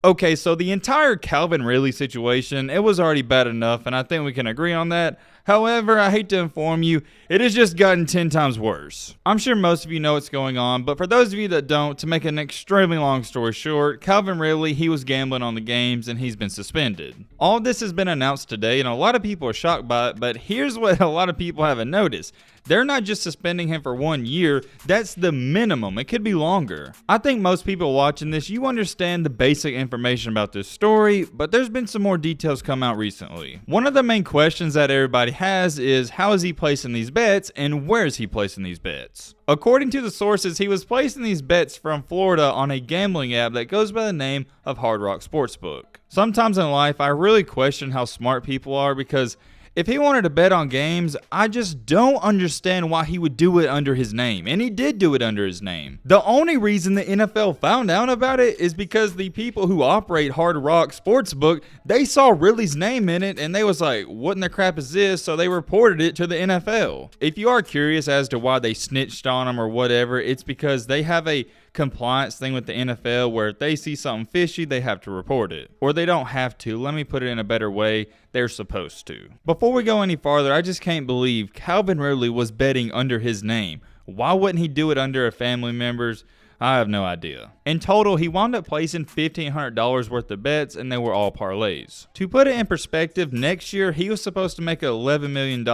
Okay, so the entire Calvin Ridley situation, it was already bad enough, and I think we can agree on that. However, I hate to inform you, it has just gotten 10 times worse. I'm sure most of you know what's going on, but for those of you that don't, to make an extremely long story short, Calvin Ridley, he was gambling on the games and he's been suspended. All of this has been announced today, and a lot of people are shocked by it, but here's what a lot of people haven't noticed. They're not just suspending him for 1 year, that's the minimum. It could be longer. I think most people watching this, you understand the basic information about this story, but there's been some more details come out recently. One of the main questions that everybody has is how is he placing these bets and where is he placing these bets? According to the sources, he was placing these bets from Florida on a gambling app that goes by the name of Hard Rock Sportsbook. Sometimes in life, I really question how smart people are because if he wanted to bet on games, I just don't understand why he would do it under his name. And he did do it under his name. The only reason the NFL found out about it is because the people who operate Hard Rock Sportsbook, they saw Ridley's name in it and they was like, what in the crap is this? So they reported it to the NFL. If you are curious as to why they snitched on him or whatever, it's because they have a compliance thing with the NFL where if they see something fishy, they have to report it. Or they don't have to. Let me put it in a better way. They're supposed to. Before we go any farther, I just can't believe Calvin Ridley was betting under his name. Why wouldn't he do it under a family member's? I have no idea. In total, he wound up placing $1,500 worth of bets, and they were all parlays. To put it in perspective, next year he was supposed to make $11 million,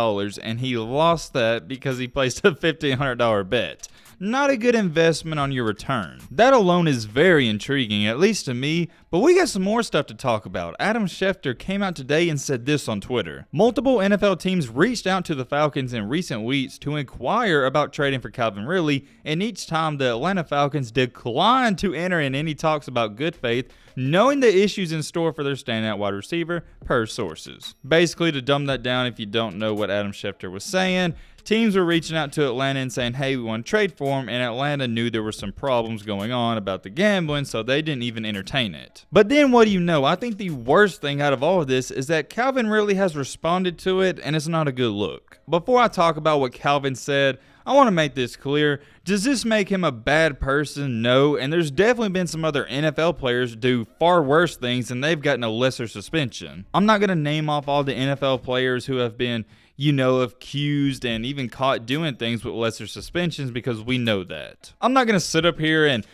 and he lost that because he placed a $1,500 bet. Not a good investment on your return. That alone is very intriguing, at least to me, but we got some more stuff to talk about. Adam Schefter came out today and said this on Twitter. Multiple NFL teams reached out to the Falcons in recent weeks to inquire about trading for Calvin Ridley, and each time the Atlanta Falcons declined to enter in any talks about good faith, knowing the issues in store for their standout wide receiver, per sources. Basically, to dumb that down, if you don't know what Adam Schefter was saying, teams were reaching out to Atlanta and saying, hey, we want to trade for him, and Atlanta knew there were some problems going on about the gambling, so they didn't even entertain it. But then what do you know? I think the worst thing out of all of this is that Calvin really has responded to it, and it's not a good look. Before I talk about what Calvin said, I want to make this clear. Does this make him a bad person? No, and there's definitely been some other NFL players do far worse things and they've gotten a lesser suspension. I'm not going to name off all the NFL players who have been, accused and even caught doing things with lesser suspensions because we know that. I'm not going to sit up here and,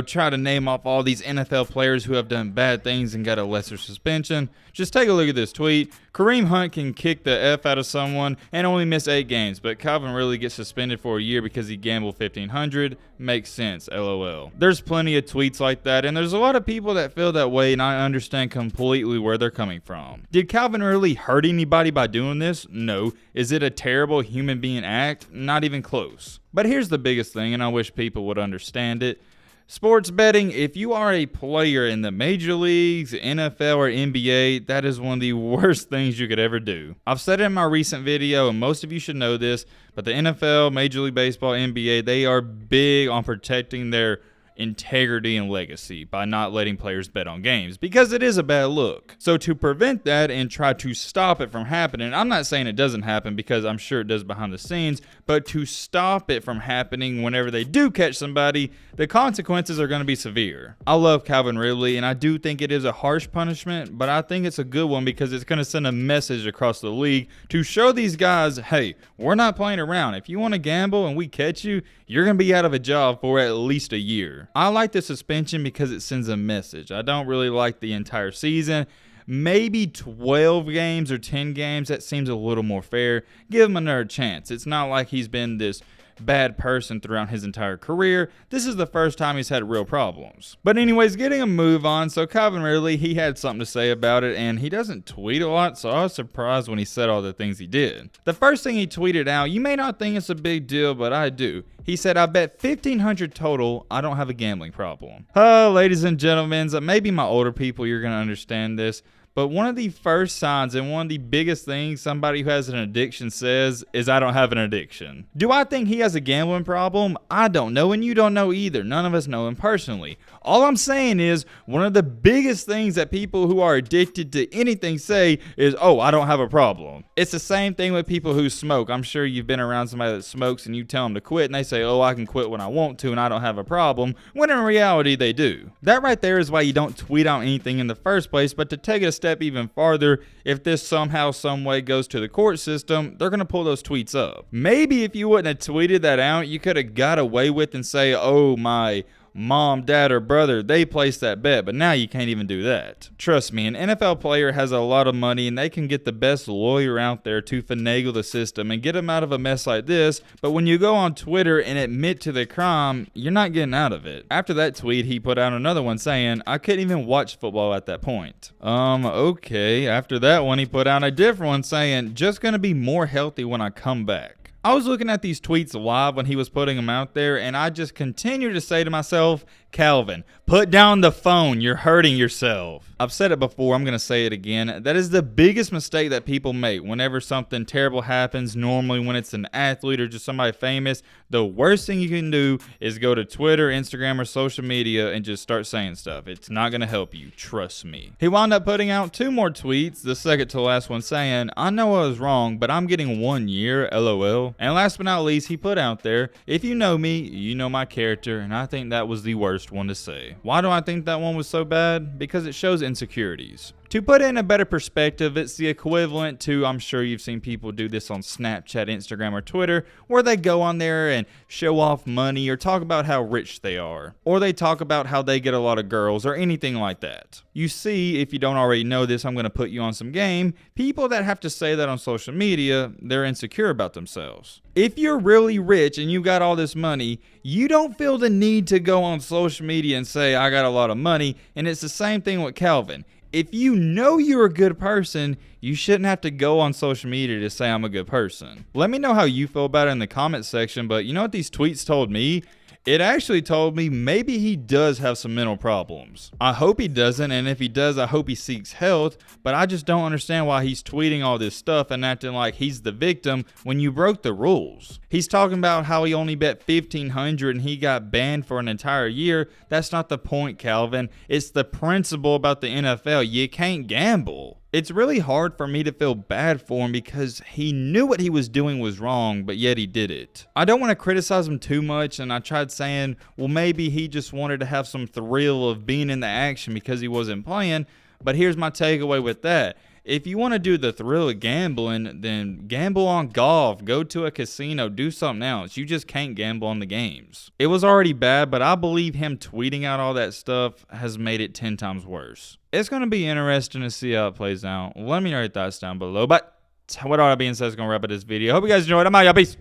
try to name off all these NFL players who have done bad things and got a lesser suspension. Just take a look at this tweet. Kareem Hunt can kick the F out of someone and only miss 8 games, but Calvin Ridley gets suspended for a year because he gambled $1,500. Makes sense, LOL. There's plenty of tweets like that, and there's a lot of people that feel that way, and I understand completely where they're coming from. Did Calvin Ridley hurt anybody by doing this? No. Is it a terrible human being act? Not even close. But here's the biggest thing, and I wish people would understand it. Sports betting, if you are a player in the major leagues, NFL, or NBA, that is one of the worst things you could ever do. I've said it in my recent video, and most of you should know this, but the NFL, Major League Baseball, NBA, they are big on protecting their integrity and legacy by not letting players bet on games because it is a bad look. So to prevent that and try to stop it from happening, I'm not saying it doesn't happen because I'm sure it does behind the scenes, but to stop it from happening whenever they do catch somebody, the consequences are going to be severe. I love Calvin Ridley and I do think it is a harsh punishment, but I think it's a good one because it's going to send a message across the league to show these guys, hey, we're not playing around. If you want to gamble and we catch you, you're going to be out of a job for at least a year. I like the suspension because it sends a message. I don't really like the entire season. Maybe 12 games or 10 games, that seems a little more fair. Give him another chance. It's not like he's been this bad person throughout his entire career. This is the first time he's had real problems. But anyways, getting a move on. So Calvin Ridley, he had something to say about it, and he doesn't tweet a lot, so I was surprised when he said all the things he did. The first thing he tweeted out, you may not think it's a big deal, but I do. He said, I bet $1,500 total. I don't have a gambling problem. Ladies and gentlemen, maybe my older people, you're going to understand this. But one of the first signs and one of the biggest things somebody who has an addiction says is, I don't have an addiction. Do I think he has a gambling problem? I don't know, and you don't know either. None of us know him personally. All I'm saying is, one of the biggest things that people who are addicted to anything say is, oh, I don't have a problem. It's the same thing with people who smoke. I'm sure you've been around somebody that smokes and you tell them to quit and they say, oh, I can quit when I want to and I don't have a problem, when in reality they do. That right there is why you don't tweet out anything in the first place. But to take it a step even farther, if this somehow, some way goes to the court system, they're going to pull those tweets up. Maybe if you wouldn't have tweeted that out, you could have got away with and say, oh, my mom, dad, or brother, they placed that bet, but now you can't even do that. Trust me, an NFL player has a lot of money and they can get the best lawyer out there to finagle the system and get him out of a mess like this, but when you go on Twitter and admit to the crime, you're not getting out of it. After that tweet, he put out another one saying, I couldn't even watch football at that point. Okay. After that one, he put out a different one saying, just gonna be more healthy when I come back. I was looking at these tweets live when he was putting them out there, and I just continue to say to myself, Calvin, put down the phone. You're hurting yourself. I've said it before. I'm going to say it again. That is the biggest mistake that people make whenever something terrible happens. Normally when it's an athlete or just somebody famous, the worst thing you can do is go to Twitter, Instagram, or social media and just start saying stuff. It's not going to help you. Trust me. He wound up putting out 2 more tweets, the second to last one saying, I know I was wrong, but I'm getting 1 year, LOL. And last but not least, he put out there, if you know me, you know my character, and I think that was the worst one to say. Why do I think that one was so bad? Because it shows insecurities. To put it in a better perspective, it's the equivalent to, I'm sure you've seen people do this on Snapchat, Instagram, or Twitter, where they go on there and show off money or talk about how rich they are. Or they talk about how they get a lot of girls or anything like that. You see, if you don't already know this, I'm going to put you on some game. People that have to say that on social media, they're insecure about themselves. If you're really rich and you got all this money, you don't feel the need to go on social media and say, I got a lot of money. And it's the same thing with Calvin. If you know you're a good person, you shouldn't have to go on social media to say I'm a good person. Let me know how you feel about it in the comment section, but you know what these tweets told me? It actually told me maybe he does have some mental problems. I hope he doesn't, and if he does, I hope he seeks help, but I just don't understand why he's tweeting all this stuff and acting like he's the victim when you broke the rules. He's talking about how he only bet $1,500 and he got banned for an entire year. That's not the point, Calvin. It's the principle about the NFL. You can't gamble. It's really hard for me to feel bad for him because he knew what he was doing was wrong, but yet he did it. I don't want to criticize him too much, and I tried saying, well, maybe he just wanted to have some thrill of being in the action because he wasn't playing, but here's my takeaway with that. If you want to do the thrill of gambling, then gamble on golf, go to a casino, do something else. You just can't gamble on the games. It was already bad, but I believe him tweeting out all that stuff has made it 10 times worse. It's going to be interesting to see how it plays out. Let me know your thoughts down below. But with all that being said, it's going to wrap up this video. Hope you guys enjoyed. I'm out, y'all. Peace.